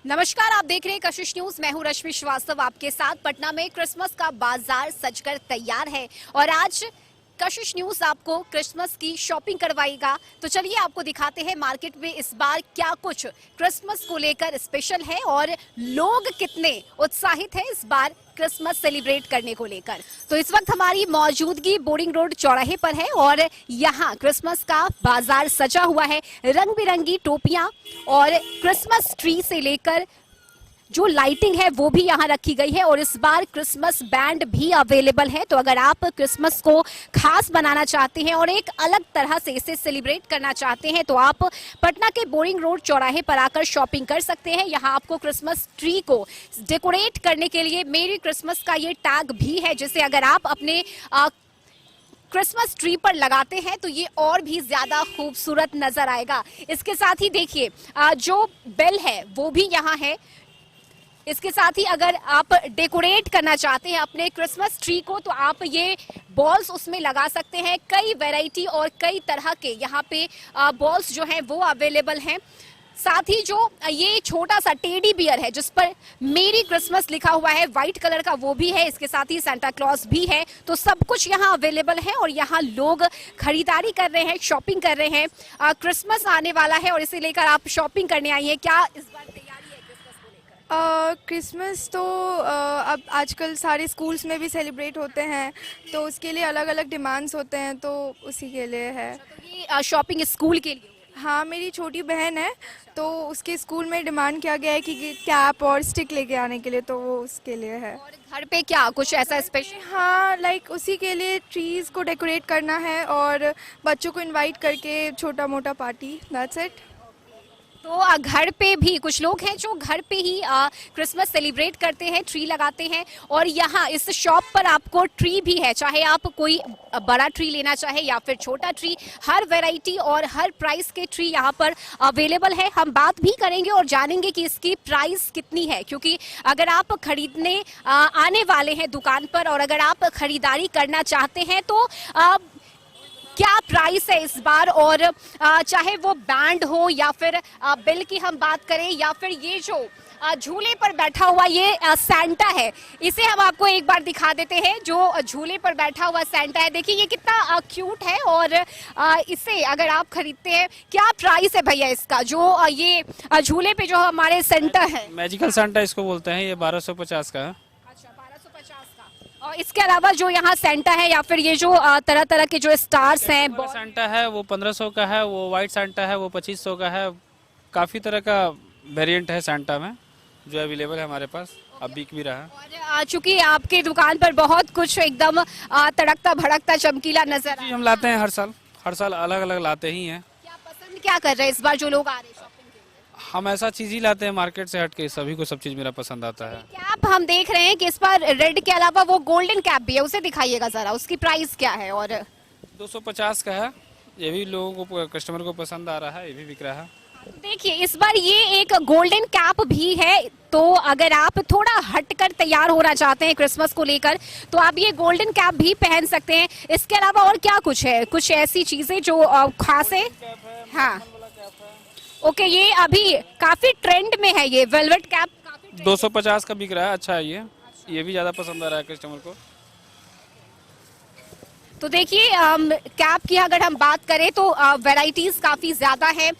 नमस्कार, आप देख रहे हैं कशिश न्यूज। मैं हूं रश्मि श्रीवास्तव आपके साथ। पटना में क्रिसमस का बाजार सजकर तैयार है और आज कशिश न्यूज आपको क्रिसमस की शॉपिंग करवाएगा। तो चलिए आपको दिखाते हैं मार्केट में इस बार क्या कुछ क्रिसमस को लेकर स्पेशल है और लोग कितने उत्साहित हैं इस बार क्रिसमस सेलिब्रेट करने को लेकर। तो इस वक्त हमारी मौजूदगी बोरिंग रोड चौराहे पर है और यहाँ क्रिसमस का बाजार सजा हुआ है। रंग बिरंगी टोपियां और क्रिसमस ट्री से लेकर जो लाइटिंग है वो भी यहाँ रखी गई है और इस बार क्रिसमस बैंड भी अवेलेबल है। तो अगर आप क्रिसमस को खास बनाना चाहते हैं और एक अलग तरह से इसे सेलिब्रेट करना चाहते हैं तो आप पटना के बोरिंग रोड चौराहे पर आकर शॉपिंग कर सकते हैं। यहाँ आपको क्रिसमस ट्री को डेकोरेट करने के लिए मेरी क्रिसमस का ये टैग भी है, जिसे अगर आप अपने क्रिसमस ट्री पर लगाते हैं तो ये और भी ज्यादा खूबसूरत नजर आएगा। इसके साथ ही देखिए जो बेल है वो भी यहाँ है। इसके साथ ही अगर आप डेकोरेट करना चाहते हैं अपने क्रिसमस ट्री को तो आप ये बॉल्स उसमें लगा सकते हैं। कई वैरायटी और कई तरह के यहाँ पे बॉल्स जो हैं वो अवेलेबल हैं। साथ ही जो ये छोटा सा टेडी बियर है जिस पर मेरी क्रिसमस लिखा हुआ है व्हाइट कलर का, वो भी है। इसके साथ ही सांता क्लॉज भी है। तो सब कुछ यहाँ अवेलेबल है और यहाँ लोग खरीदारी कर रहे हैं, शॉपिंग कर रहे हैं। क्रिसमस आने वाला है और इसे लेकर आप शॉपिंग करने आई हैं। क्या इस बार क्रिसमस तो अब आजकल सारे स्कूल्स में भी सेलिब्रेट होते हैं तो उसके लिए अलग अलग डिमांड्स होते हैं, तो उसी के लिए है। तो ये शॉपिंग स्कूल के लिए? हाँ, मेरी छोटी बहन है तो उसके स्कूल में डिमांड किया गया है कि कैप और स्टिक लेके आने के लिए, तो वो उसके लिए है। और घर पे क्या कुछ ऐसा स्पेशल? हाँ, लाइक उसी के लिए ट्रीज को डेकोरेट करना है और बच्चों को इनवाइट करके छोटा मोटा पार्टी, दैट्स इट। तो घर पे भी कुछ लोग हैं जो घर पे ही क्रिसमस सेलिब्रेट करते हैं, ट्री लगाते हैं। और यहाँ इस शॉप पर आपको ट्री भी है, चाहे आप कोई बड़ा ट्री लेना चाहे या फिर छोटा ट्री, हर वैरायटी और हर प्राइस के ट्री यहाँ पर अवेलेबल है। हम बात भी करेंगे और जानेंगे कि इसकी प्राइस कितनी है, क्योंकि अगर आप खरीदने आने वाले हैं दुकान पर और अगर आप खरीदारी करना चाहते हैं तो क्या प्राइस है इस बार। और चाहे वो बैंड हो या फिर बिल की हम बात करें या फिर ये जो झूले पर बैठा हुआ ये सैंटा है, इसे हम आपको एक बार दिखा देते हैं। जो झूले पर बैठा हुआ सैंटा है, देखिए ये कितना क्यूट है और इसे अगर आप खरीदते हैं, क्या प्राइस है भैया इसका? जो ये झूले पे जो हमारे सैंटा है, मैजिकल सैंटा इसको बोलते हैं, ये 1250 का है। और इसके अलावा जो यहाँ सेंटा है या फिर ये जो तरह तरह के जो स्टार्स हैं, सैंटा है वो 1500 का है, वो व्हाइट सैंटा है वो 2500 का है। काफी तरह का वेरिएंट है सैंटा में जो अवेलेबल है हमारे पास, अब बिक भी रहा है। और चूंकि आपके दुकान पर बहुत कुछ एकदम तड़कता भड़कता चमकीला नजर जी, हम लाते हैं हर साल अलग अलग लाते ही हैं। क्या पसंद क्या कर रहे हैं इस बार जो लोग आ रहे हैं शॉपिंग के लिए? हम ऐसा चीज ही लाते हैं मार्केट से हट के, सभी को सब चीज मेरा पसंद आता है। कैप हम देख रहे हैं कि इस पर रेड के अलावा वो गोल्डन कैप भी है, उसे दिखाइएगा जरा, उसकी प्राइस क्या है? और 250 का है, ये भी लोगों को, कस्टमर को पसंद आ रहा है, ये भी बिक रहा है। देखिए इस बार ये एक गोल्डन कैप भी है। तो अगर आप थोड़ा हटकर तैयार होना चाहते हैं क्रिसमस को लेकर तो आप ये गोल्डन कैप भी पहन सकते हैं। इसके अलावा और क्या कुछ है, कुछ ऐसी चीजें जो खास है? हाँ, ओके, ये अभी काफी ट्रेंड में है ये वेलवेट कैप। 250 का बिक रहा है, अच्छा है ये भी ज्यादा पसंद आ रहा है कस्टमर को। तो देखिए कैप की अगर हम बात करें तो वैरायटीज काफी ज्यादा है।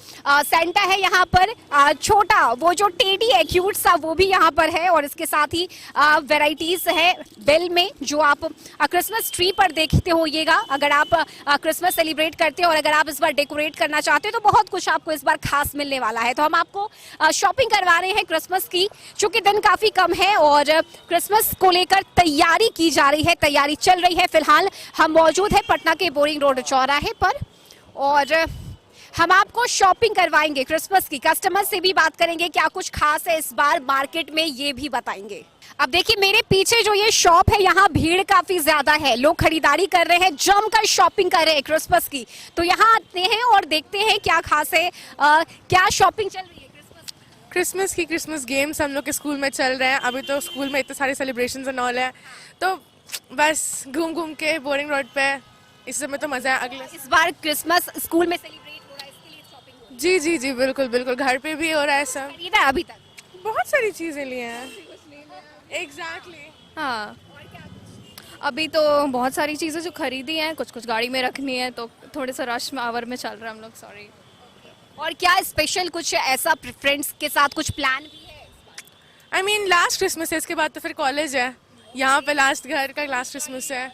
सेंटा है यहाँ पर, छोटा वो जो टेडी है क्यूट सा, वो भी यहाँ पर है। और इसके साथ ही वैरायटीज है बेल में जो आप क्रिसमस ट्री पर देखते होइएगा। अगर आप क्रिसमस सेलिब्रेट करते हैं और अगर आप इस बार डेकोरेट करना चाहते हैं तो बहुत कुछ आपको इस बार खास मिलने वाला है। तो हम आपको शॉपिंग करवा रहे हैं क्रिसमस की, चूंकि दिन काफी कम है और क्रिसमस को लेकर तैयारी की जा रही है, तैयारी चल रही है। फिलहाल हम मौजूद है पटना के बोरिंग रोड चौराहे पर और हम आपको शॉपिंग करवाएंगे क्रिसमस की। कस्टमर से भी बात करेंगे क्या कुछ खास है इस बार मार्केट में, ये भी बताएंगे। अब देखिए मेरे पीछे जो ये शॉप है, यहाँ भीड़ काफी ज्यादा है, लोग खरीदारी कर रहे हैं, जमकर शॉपिंग कर रहे हैं क्रिसमस की। तो यहाँ आते हैं और देखते हैं क्या खास है, क्या शॉपिंग चल रही है क्रिसमस की। क्रिसमस गेम्स हम लोग के स्कूल में चल रहे हैं। अभी तो स्कूल में इतने सारे सेलिब्रेशंस एंड ऑल है, तो बस घूम घूम के बोरिंग रोड पे इस समय तो मजा है। अगले इस बार क्रिसमस स्कूल में सेलिब्रेट हो रहा है, इसके लिए शॉपिंग हो रही है? जी जी जी, बिल्कुल बिल्कुल, घर पे भी हो रहा है सब। खरीदा अभी तक? बहुत सारी चीज़ें ली हैं। एग्जैक्टली। हाँ, अभी तो बहुत सारी चीज़ें जो खरीदी हैं, कुछ कुछ गाड़ी में रखनी है, तो थोड़े से रश में आवर में चल रहे हैं हम लोग, सॉरी। और क्या स्पेशल कुछ ऐसा फ्रेंड्स के साथ कुछ प्लान भी है? आई मीन लास्ट क्रिसमस है, इसके बाद तो फिर कॉलेज है। यहाँ पे लास्ट घर का लास्ट क्रिसमस है।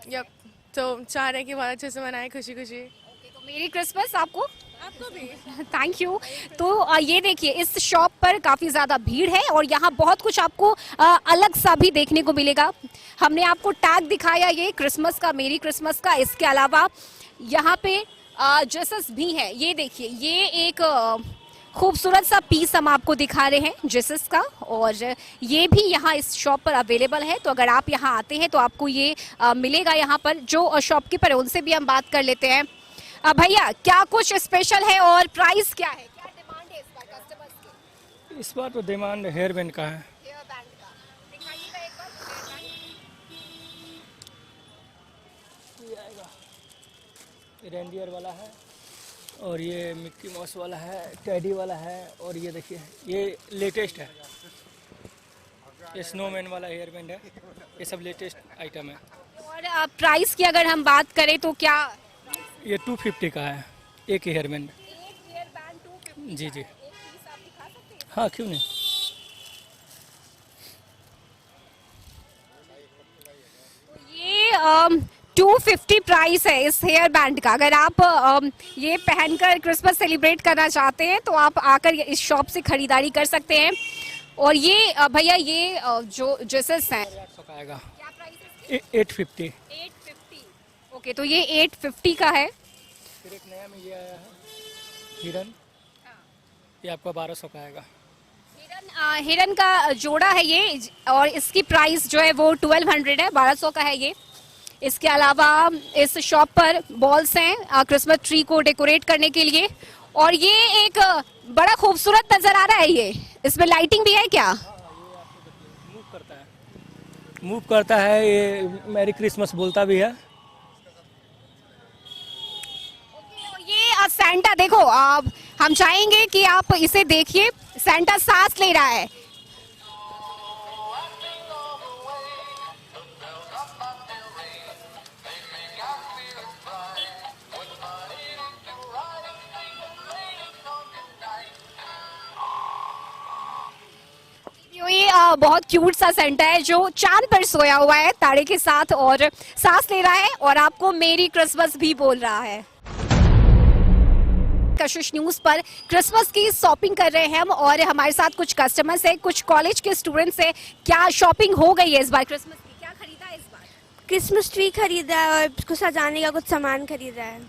यप, तो चाह रहे हैं कि बहुत अच्छे से मनाए, खुशी खुशी। तो मेरी क्रिसमस आपको। आपको भी। Thank you. तो ये देखिए, इस शॉप पर काफ़ी ज़्यादा भीड़ है और यहाँ बहुत कुछ आपको अलग सा भी देखने को मिलेगा। हमने आपको टैग दिखाया ये क्रिसमस का, मेरी क्रिसमस का। इसके अलावा यहाँ पे ड्रेसेस भी हैं। ये देखिए, ये एक खूबसूरत सा पीस हम आपको दिखा रहे हैं ड्रेसेस का, और ये भी यहाँ इस शॉप पर अवेलेबल है। तो अगर आप यहाँ आते हैं तो आपको ये मिलेगा। यहाँ पर जो शॉपकीपर है उनसे भी हम बात कर लेते हैं। भैया, क्या कुछ स्पेशल है और प्राइस क्या है, क्या डिमांड है इस बार कस्टमर्स की? इस बार तो डिमांड हेयर बैंड का है। हेयर बैंड का दिखाइएगा एक बार। ये आएगा, ये रेंडियर वाला है, और ये मिक्की माउस वाला है, टेडी वाला है, और ये देखिए ये लेटेस्ट है, ये स्नोमैन वाला हेयर बैंड है। ये सब लेटेस्ट आइटम है। और प्राइस की अगर हम बात करें तो क्या? ये 250 का है एक हेयर बैंड। एक हेयर बैंड 250 जी जी, एक पीस आप दिखा सकते हैं? हाँ क्यों नहीं। तो ये 250 प्राइस है इस हेयर बैंड का। अगर आप ये पहनकर क्रिसमस सेलिब्रेट करना चाहते हैं तो आप आकर इस शॉप से खरीदारी कर सकते हैं। और ये भैया, ये जो ड्रेसेस हैं 800 का आएगा। क्या प्राइस है? 850। 850। ओके, तो ये 850 का है। फिर एक नया में ये आया है हिरन, ये आपका 1200 का आएगा। हिरन का जोड़ा है ये, और इसकी प्राइस जो है वो 1200 है, 1200 का है ये। इसके अलावा इस शॉप पर बॉल्स हैं क्रिसमस ट्री को डेकोरेट करने के लिए। और ये एक बड़ा खूबसूरत नजर आ रहा है ये, इसमें लाइटिंग भी है क्या? मूव करता है, ये मैरी क्रिसमस बोलता भी है। ये सैंटा, देखो हम चाहेंगे कि आप इसे देखिए। सैंटा सांस ले रहा है। ये बहुत क्यूट सा सेंटा है जो चांद पर सोया हुआ है तारे के साथ और सांस ले रहा है और आपको मेरी क्रिसमस भी बोल रहा है। कशिश न्यूज पर क्रिसमस की शॉपिंग कर रहे हैं हम, और हमारे साथ कुछ कस्टमर्स हैं, कुछ कॉलेज के स्टूडेंट्स हैं। क्या शॉपिंग हो गई है इस बार क्रिसमस की? क्या खरीदा है इस बार? क्रिसमस ट्री खरीदा है और उसको सजाने का कुछ सामान खरीदा है।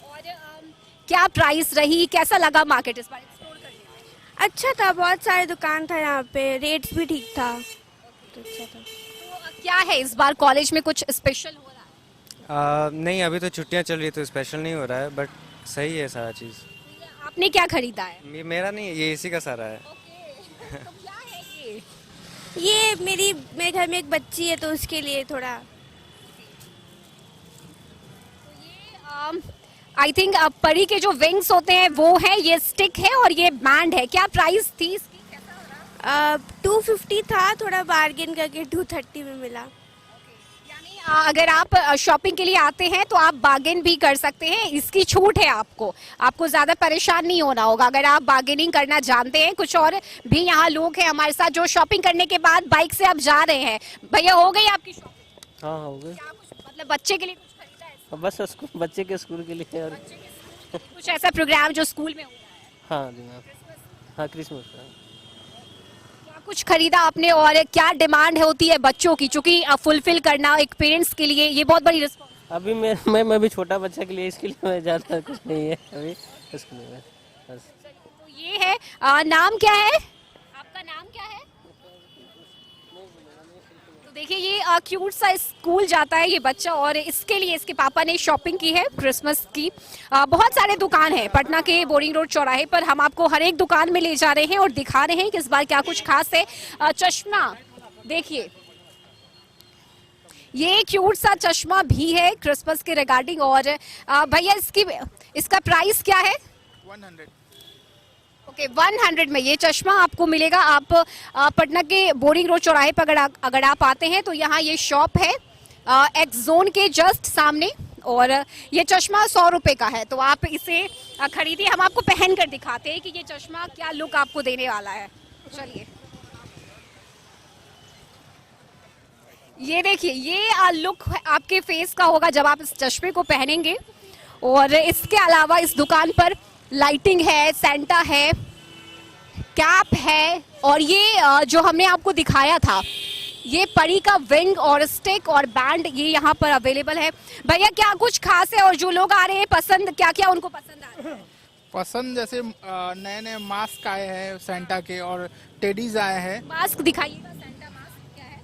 और क्या प्राइस रही, कैसा लगा मार्केट इस बार एक्सप्लोर करने में? अच्छा था, बहुत सारे दुकान था यहाँ पे, रेट्स भी ठीक था, तो अच्छा था। तो क्या है इस बार कॉलेज में कुछ स्पेशल हो रहा है? नहीं, अभी तो छुट्टियां चल रही है तो स्पेशल नहीं हो रहा है, बट सही है सारा चीज़। आपने क्या खरीदा है? मेरा नहीं, ये इसी का सारा है। तो क्या है ये? ये मेरे घर में एक बच्ची है तो उसके लिए थोड़ा। आई थिंक परी के जो विंग्स होते हैं वो है, ये स्टिक है और ये बैंड है। क्या प्राइस थी इसकी, कैसा हो रहा? 250 था, थोड़ा बार्गेन करके 230 में मिला। यानी अगर आप शॉपिंग के लिए आते हैं तो आप बार्गेन भी कर सकते हैं, इसकी छूट है आपको ज़्यादा परेशान नहीं होना होगा अगर आप बार्गेनिंग करना जानते हैं। कुछ और भी यहाँ लोग हैं हमारे साथ जो शॉपिंग करने के बाद बाइक से आप जा रहे हैं। भैया, हो गई आपकी शॉपिंग? हाँ हो गए। क्या कुछ मतलब बच्चे के लिए कुछ खरीदा है? बस स्कूल, बच्चे के स्कूल के लिए और कुछ ऐसा प्रोग्राम जो स्कूल में हो रहा है? हाँ जी मैम, हाँ क्रिसमस का। क्या कुछ खरीदा आपने और क्या डिमांड होती है बच्चों की, चूंकि फुलफिल करना एक पेरेंट्स के लिए ये बहुत बड़ी रिस्पॉन्सिबिलिटी। अभी मैं भी छोटा बच्चा के लिए, इसके लिए मैं ज़्यादा कुछ नहीं है अभी स्कूल में बस। तो ये है, नाम क्या है आपका? नाम क्या है? तो देखिए, ये क्यूट सा स्कूल जाता है ये बच्चा और इसके लिए इसके पापा ने शॉपिंग की है क्रिसमस की। बहुत सारे दुकान हैं पटना के बोरिंग रोड चौराहे पर। हम आपको हर एक दुकान में ले जा रहे हैं और दिखा रहे हैं कि इस बार क्या कुछ खास है। चश्मा देखिए, ये क्यूट सा चश्मा भी है क्रिसमस के रिगार्डिंग। और भैया, इसका प्राइस क्या है? 100। ओके 100 में ये चश्मा आपको मिलेगा। आप पटना के बोरिंग रोड चौराहे पर अगर आप आते हैं तो यहाँ ये शॉप है एक्स जोन के जस्ट सामने, और ये चश्मा 100 रुपए का है। तो आप इसे खरीदिए। हम आपको पहन कर दिखाते हैं कि ये चश्मा क्या लुक आपको देने वाला है। चलिए ये देखिए, ये लुक आपके फेस का होगा जब आप इस चश्मे को पहनेंगे। और इसके अलावा इस दुकान पर लाइटिंग है, सेंटा है, कैप है, और ये जो हमने आपको दिखाया था ये परी का विंग और स्टिक और बैंड ये यहाँ पर अवेलेबल है। भैया क्या कुछ खास है, और जो लोग आ रहे हैं पसंद क्या क्या उनको पसंद आ रहा है? पसंद जैसे नए नए मास्क आए हैं सेंटा के, और टेडीज आए हैं। मास्क दिखाइएगा, सेंटा मास्क क्या है?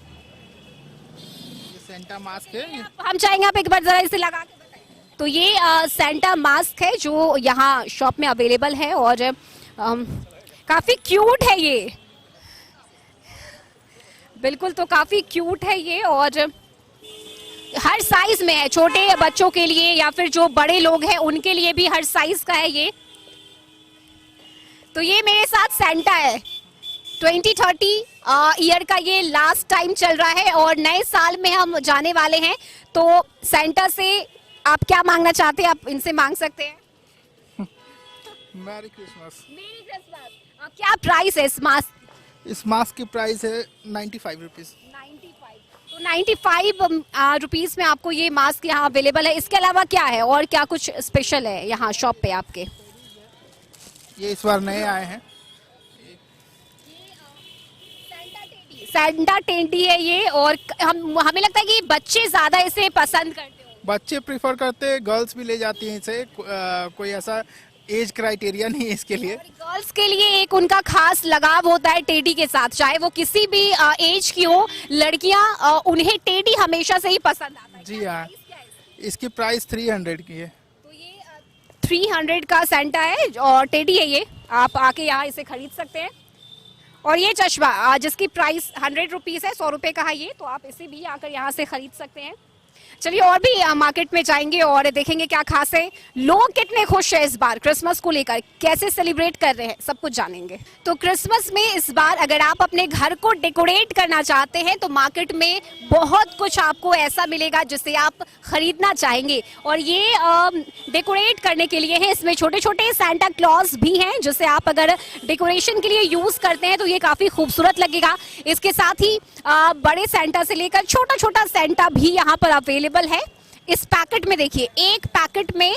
ये सेंटा मास्क है। हम चाहेंगे आप एक बार जरा इसे लगा के बताइए। तो ये सेंटा मास्क है जो यहाँ शॉप में अवेलेबल है, और काफी क्यूट है ये, बिल्कुल तो काफी क्यूट है ये, और हर साइज में है, छोटे बच्चों के लिए या फिर जो बड़े लोग हैं उनके लिए भी हर साइज का है ये। तो ये मेरे साथ सेंटा है, 2030 ईयर का ये लास्ट टाइम चल रहा है और नए साल में हम जाने वाले हैं। तो सेंटा से आप क्या मांगना चाहते हैं, आप इनसे मांग सकते हैं। Merry Christmas. मेरी क्रिसमस। क्या प्राइस है इस मास्क? इस मास्क की प्राइस है 95 रुपीज। 95। तो 95 रुपीज में आपको ये मास्क यहाँ अवेलेबल है। इसके अलावा क्या है और क्या कुछ स्पेशल है यहाँ शॉप पे आपके? ये इस बार नए आए हैं। सेंटा टेंटी है ये, और हमें लगता है कि बच्चे ज्यादा इसे पसंद करते हो। बच्चे प्रिफर करते हैं, गर्ल्स भी ले जाती हैं इसे। कोई ऐसा एज क्राइटेरिया नहीं है इसके लिए। गर्ल्स के लिए एक उनका खास लगाव होता है टेडी के साथ, चाहे वो किसी भी एज की हो। लड़कियां उन्हें टेडी हमेशा से ही पसंद आता है। जी हाँ, इसकी प्राइस 300 की है। तो ये 300 का सेंटा है और टेडी है ये। आप आके यहाँ इसे खरीद सकते हैं। और ये चश्मा जिसकी प्राइस 100 रुपीज है, 100 रुपए का है ये, तो आप इसे भी आकर यहाँ से खरीद सकते हैं। चलिए और भी मार्केट में जाएंगे और देखेंगे क्या खास है, लोग कितने खुश हैं इस बार क्रिसमस को लेकर, कैसे सेलिब्रेट कर रहे हैं, सब कुछ जानेंगे। तो क्रिसमस में इस बार अगर आप अपने घर को डेकोरेट करना चाहते हैं तो मार्केट में बहुत कुछ आपको ऐसा मिलेगा जिसे आप खरीदना चाहेंगे। और ये डेकोरेट करने के लिए है, इसमें छोटे छोटे सैंटा क्लॉज भी हैं जिसे आप अगर डेकोरेशन के लिए यूज करते हैं तो ये काफी खूबसूरत लगेगा। इसके साथ ही बड़े सैंटा से लेकर छोटा छोटा सैंटा भी यहाँ पर अवेलेबल है। इस पैकेट में देखिए, एक पैकेट में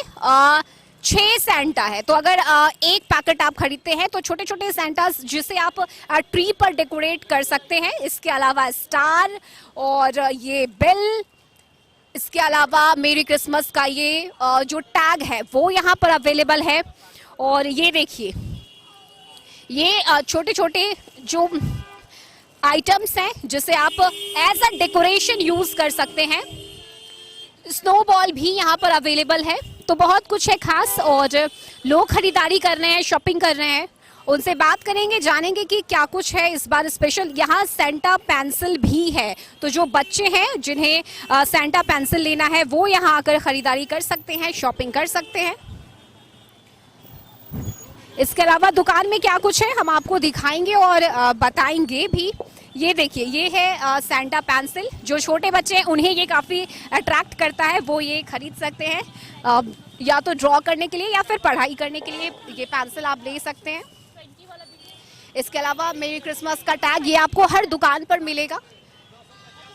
6 सैंटा है। तो अगर एक पैकेट आप खरीदते हैं तो छोटे छोटे सैंटास जिसे आप ट्री पर डेकोरेट कर सकते हैं। इसके अलावा स्टार और ये बेल, इसके अलावा मेरी क्रिसमस का ये जो टैग है वो यहाँ पर अवेलेबल है। और ये देखिए, ये छोटे छोटे जो आइटम्स हैं जिसे आप एज अ डेकोरेशन यूज कर सकते हैं। स्नोबॉल भी यहाँ पर अवेलेबल है। तो बहुत कुछ है खास, और लोग खरीदारी कर रहे हैं, शॉपिंग कर रहे हैं। उनसे बात करेंगे, जानेंगे कि क्या कुछ है इस बार स्पेशल। यहाँ सेंटा पेंसिल भी है, तो जो बच्चे हैं जिन्हें सेंटा पेंसिल लेना है वो यहाँ आकर खरीदारी कर सकते हैं, शॉपिंग कर सकते हैं। इसके अलावा दुकान में क्या कुछ है हम आपको दिखाएंगे और बताएंगे भी। ये देखिए, ये है सेंटा पेंसिल। जो छोटे बच्चे हैं उन्हें ये काफ़ी अट्रैक्ट करता है, वो ये खरीद सकते हैं या तो ड्रॉ करने के लिए या फिर पढ़ाई करने के लिए ये पेंसिल आप ले सकते हैं। इसके अलावा मेरी क्रिसमस का टैग ये आपको हर दुकान पर मिलेगा।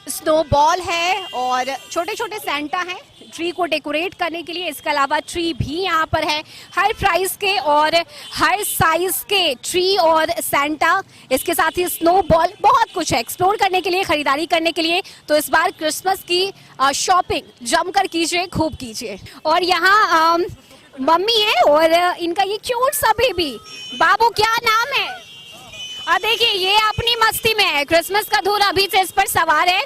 स्नोबॉल है और छोटे छोटे सैंटा हैं ट्री को डेकोरेट करने के लिए। इसके अलावा ट्री भी यहाँ पर है, हर प्राइस के और हर साइज के ट्री और सैंटा। इसके साथ ही स्नोबॉल, बहुत कुछ है एक्सप्लोर करने के लिए, खरीदारी करने के लिए। तो इस बार क्रिसमस की शॉपिंग जमकर कीजिए, खूब कीजिए। और यहाँ मम्मी है और इनका ये क्यूट सा बेबी। बाबू क्या नाम है? देखिए ये अपनी मस्ती में है, क्रिसमस का धूल अभी से इस पर सवार है।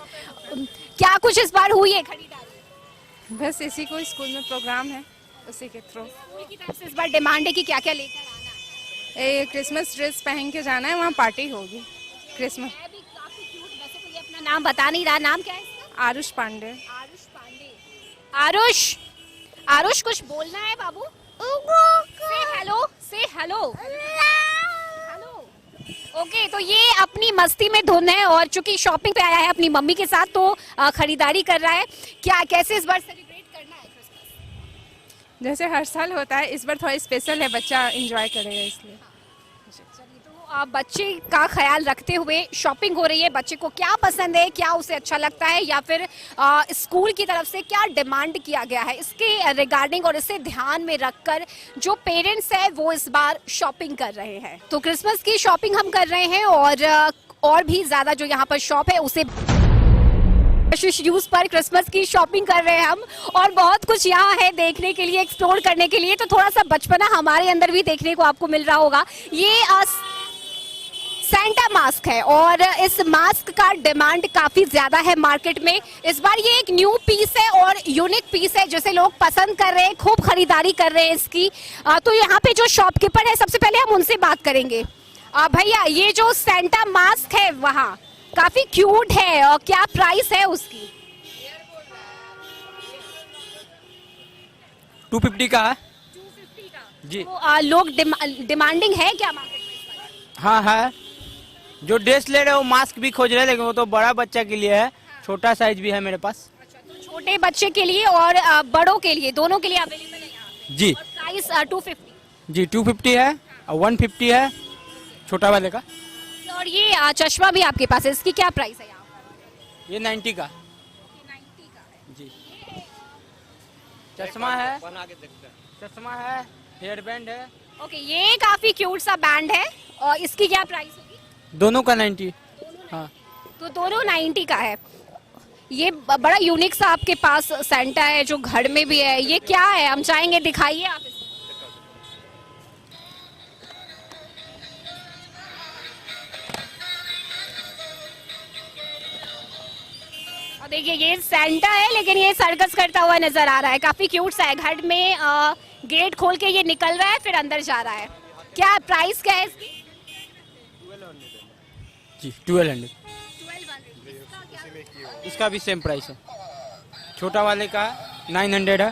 क्या कुछ इस बार हुई है खरीदारी? बस इसी को स्कूल में प्रोग्राम है, उसी के थ्रू। स्कूल की तरफ से इस बार डिमांड है कि क्या क्या लेकर आना है। क्रिसमस ड्रेस पहन के जाना है, वहाँ पार्टी होगी क्रिसमस। है भी काफी क्यूट। वैसे तो ये अपना नाम बता नहीं रहा, नाम क्या है इसका? आरुष पांडे। आरुष पांडे। आरुष, आरुष कुछ बोलना है बाबू? से हेलो, से हेलो। ओके, तो ये अपनी मस्ती में धुन है और चूंकि शॉपिंग पे आया है अपनी मम्मी के साथ तो खरीदारी कर रहा है। क्या कैसे इस बार सेलिब्रेट करना है क्रिसमस? जैसे हर साल होता है, इस बार थोड़ा स्पेशल है, बच्चा एंजॉय करेगा इसलिए। चलिए, तो बच्चे का ख्याल रखते हुए शॉपिंग हो रही है। बच्चे को क्या पसंद है, क्या उसे अच्छा लगता है, या फिर स्कूल की तरफ से क्या डिमांड किया गया है, इसके रिगार्डिंग और इसे ध्यान में रखकर जो पेरेंट्स है वो इस बार शॉपिंग कर रहे हैं। तो क्रिसमस की शॉपिंग हम कर रहे हैं और भी ज्यादा जो यहाँ पर शॉप है उसे कशिश न्यूज पर क्रिसमस की शॉपिंग कर रहे हैं हम, और बहुत कुछ यहाँ है देखने के लिए, एक्सप्लोर करने के लिए। तो थोड़ा सा बचपना हमारे अंदर भी देखने को आपको मिल रहा होगा। ये सेंटा मास्क है और इस मास्क का डिमांड काफी ज्यादा है मार्केट में। इस बार ये एक न्यू पीस है और यूनिक पीस है जिसे लोग पसंद कर रहे हैं, खूब खरीदारी कर रहे हैं इसकी। तो यहाँ पे जो शॉपकीपर है, सबसे पहले हम उनसे बात करेंगे। भैया, ये जो सेंटा मास्क है वहाँ काफी क्यूट है, और क्या प्राइस है उसकी? 250 का है जी। तो लोग डिमांडिंग है क्या मार्केट में? हाँ है, जो ड्रेस ले रहे हो मास्क भी खोज रहे हैं, लेकिन वो तो बड़ा बच्चा के लिए है, छोटा साइज भी है मेरे पास। छोटे बच्चे के लिए और बड़ों के लिए, दोनों के लिए अवेलेबल है यहाँ जी। प्राइस 250 जी 250 है और 150 है छोटा वाले का। और ये चश्मा भी आपके पास है, इसकी क्या प्राइस है यहाँ पर? ये 90 का जी। चश्मा है, चश्मा है, हेयर बैंड है। ओके, ये काफी क्यूट सा बैंड है, और इसकी क्या प्राइस होगी? दोनों का 90। हाँ, तो दोनों 90 का है। ये बड़ा यूनिक सा आपके पास सेंटा है जो घर में भी है। ये क्या है, हम चाहेंगे दिखाइए आप इसको। और देखिए, ये सेंटा है लेकिन ये सर्कस करता हुआ नजर आ रहा है। काफी क्यूट सा है। घर में गेट खोल के ये निकल रहा है, फिर अंदर जा रहा है। क्या प्राइस क्या है इसकी? जी 1200। इसका भी सेम प्राइस है। छोटा वाले का 900 है।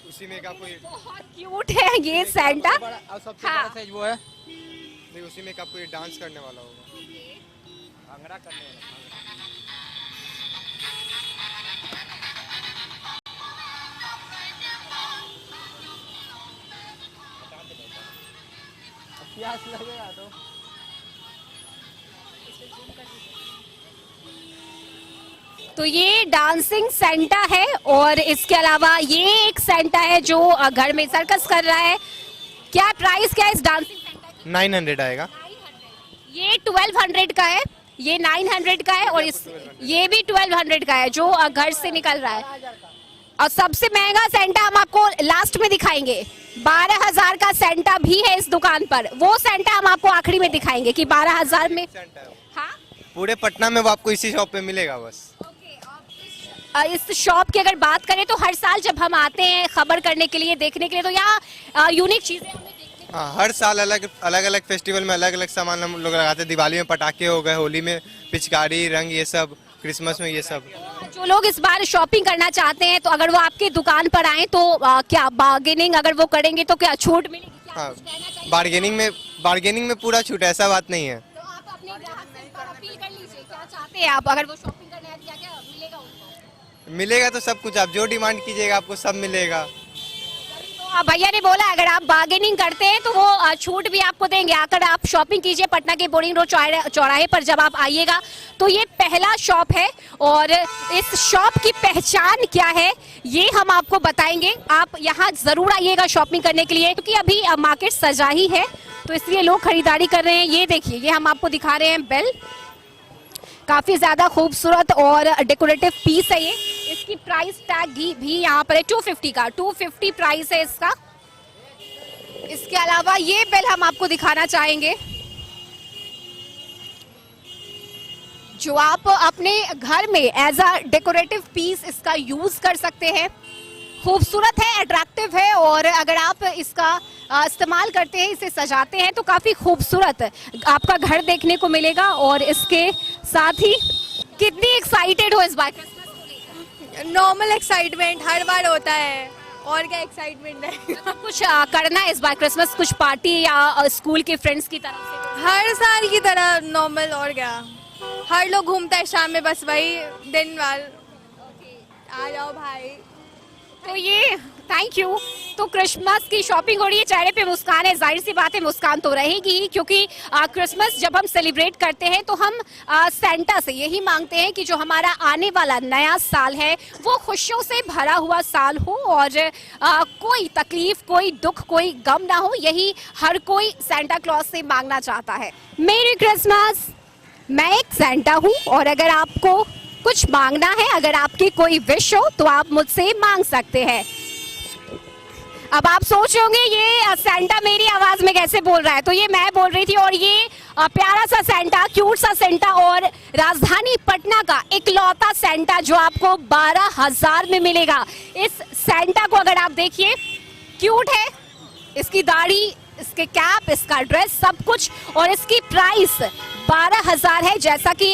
उसी में का कोई बहुत क्यूट है ये सेंटा। और सबसे हाँ। बड़ा साइज वो है। नहीं, उसी में का कोई डांस करने वाला होगा, भांगड़ा करने वाला। प्यास लगेगा तो तो ये डांसिंग सेंटा है, और इसके अलावा ये एक सेंटा है जो घर में सर्कस कर रहा है। क्या प्राइस क्या है इस डांसिंग सेंटा की? 900 आएगा। ये 1200 का है, ये 900 का है, और ये भी 1200 का है जो घर से निकल रहा है। और सबसे महंगा सेंटा हम आपको लास्ट में दिखाएंगे। 12,000 का सेंटा भी है इस दुकान पर। वो सेंटा हम आपको आखिरी में दिखाएंगे कि 12,000 में। हाँ, पूरे पटना में वो आपको इसी शॉप पे मिलेगा बस। इस शॉप की अगर बात करें तो हर साल जब हम आते हैं खबर करने के लिए, देखने के लिए, तो यहाँ यूनिक चीजें हमें देखने को। हाँ, हर साल अलग अलग फेस्टिवल में अलग अलग सामान हम लोग लगाते हैं। दिवाली में पटाखे हो गए, होली में पिचकारी रंग, ये सब, क्रिसमस में ये सब। जो लोग इस बार शॉपिंग करना चाहते हैं तो अगर वो आपके दुकान पर आए तो क्या बार्गेनिंग अगर वो करेंगे तो क्या छूट मिलेगी? क्या हाँ, कुछ कहना चाहिए? बार्गेनिंग में पूरा छूट है, ऐसा बात नहीं है। तो आप अपने ग्राहक से इस बार अपील कर लीजिए, क्या चाहते हैं आप? अगर वो शॉपिंग करने आए तो क्या क्या मिलेगा उनको? मिलेगा तो सब कुछ, आप जो डिमांड कीजिएगा आपको सब मिलेगा। तो भैया ने बोला अगर आप बार्गेनिंग करते हैं तो वो छूट भी आपको देंगे। आकर आप शॉपिंग कीजिए पटना के बोरिंग रोड चौराहे पर। जब आप आइएगा तो ये पहला शॉप है, और इस शॉप की पहचान क्या है ये हम आपको बताएंगे। आप यहाँ जरूर आइएगा शॉपिंग करने के लिए, क्योंकि अभी मार्केट सजा ही है तो इसलिए लोग खरीदारी कर रहे हैं। ये देखिए, ये हम आपको दिखा रहे हैं बेल, काफी ज्यादा खूबसूरत और डेकोरेटिव पीस है ये। इसकी प्राइस टैग भी यहाँ पर है 250 का, 250 प्राइस है इसका। इसके अलावा ये बेल हम आपको दिखाना चाहेंगे जो आप अपने घर में एज अ डेकोरेटिव पीस इसका यूज कर सकते हैं। खूबसूरत है, अट्रैक्टिव है, और अगर आप इसका इस्तेमाल करते हैं, इसे सजाते हैं तो काफी खूबसूरत आपका घर देखने को मिलेगा। और इसके साथ ही कितनी एक्साइटेड हो इस बार क्रिसमस को लेकर? नॉर्मल एक्साइटमेंट हर बार होता है। और क्या एक्साइटमेंट है। कुछ करना है इस बार क्रिसमस, कुछ पार्टी या स्कूल के फ्रेंड्स की तरफ से? हर साल की तरह नॉर्मल, और क्या, हर लोग घूमता है शाम में, बस वही दिन वार आ जाओ भाई। तो ये थैंक यू। तो क्रिसमस की शॉपिंग हो रही है, चेहरे पे मुस्कान है, जाहिर सी बात है मुस्कान तो रहेगी ही, क्योंकि क्रिसमस जब हम सेलिब्रेट करते हैं तो हम सेंटा से यही मांगते हैं कि जो हमारा आने वाला नया साल है वो खुशियों से भरा हुआ साल हो और कोई तकलीफ, कोई दुख, कोई गम ना हो, यही हर कोई सेंटा क्लॉज से मांगना चाहता है। मेरी क्रिसमस, मैं एक सेंटा हूँ और अगर आपको कुछ मांगना है, अगर आपकी कोई विश हो तो आप मुझसे मांग सकते हैं। अब आप सोच रहे होंगे ये सेंटा मेरी आवाज में कैसे बोल रहा है, तो ये मैं बोल रही थी और ये प्यारा सा सेंटा, क्यूट सा सेंटा और राजधानी पटना का इकलौता सेंटा जो आपको 12,000 में मिलेगा। इस सेंटा को अगर आप देखिए, क्यूट है, इसकी दाढ़ी, इसके कैप, इसका ड्रेस, सब कुछ, और इसकी प्राइस 12,000 है। जैसा कि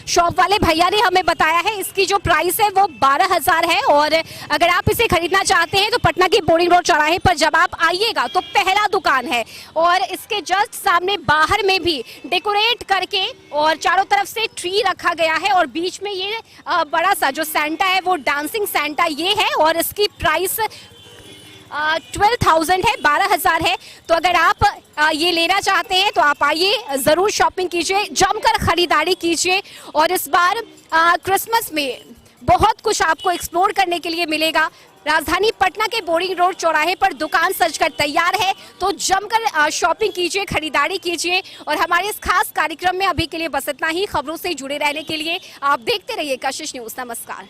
शॉप वाले भैया ने हमें बताया है, इसकी जो प्राइस है वो 12,000 है। और अगर आप इसे खरीदना चाहते हैं तो पटना के बोरिंग रोड चौराहे पर जब आप आइएगा तो पहला दुकान है और इसके जस्ट सामने बाहर में भी डेकोरेट करके और चारों तरफ से ट्री रखा गया है और बीच में ये बड़ा सा जो सेंटा है वो डांसिंग सेंटा ये है और इसकी प्राइस 12,000 है, 12,000 है। तो अगर आप ये लेना चाहते हैं तो आप आइए, जरूर शॉपिंग कीजिए, जमकर खरीदारी कीजिए। और इस बार क्रिसमस में बहुत कुछ आपको एक्सप्लोर करने के लिए मिलेगा। राजधानी पटना के बोरिंग रोड चौराहे पर दुकान सजकर तैयार है, तो जमकर शॉपिंग कीजिए, खरीदारी कीजिए। और हमारे इस खास कार्यक्रम में अभी के लिए बस इतना ही। खबरों से जुड़े रहने के लिए आप देखते रहिए कशिश न्यूज। नमस्कार।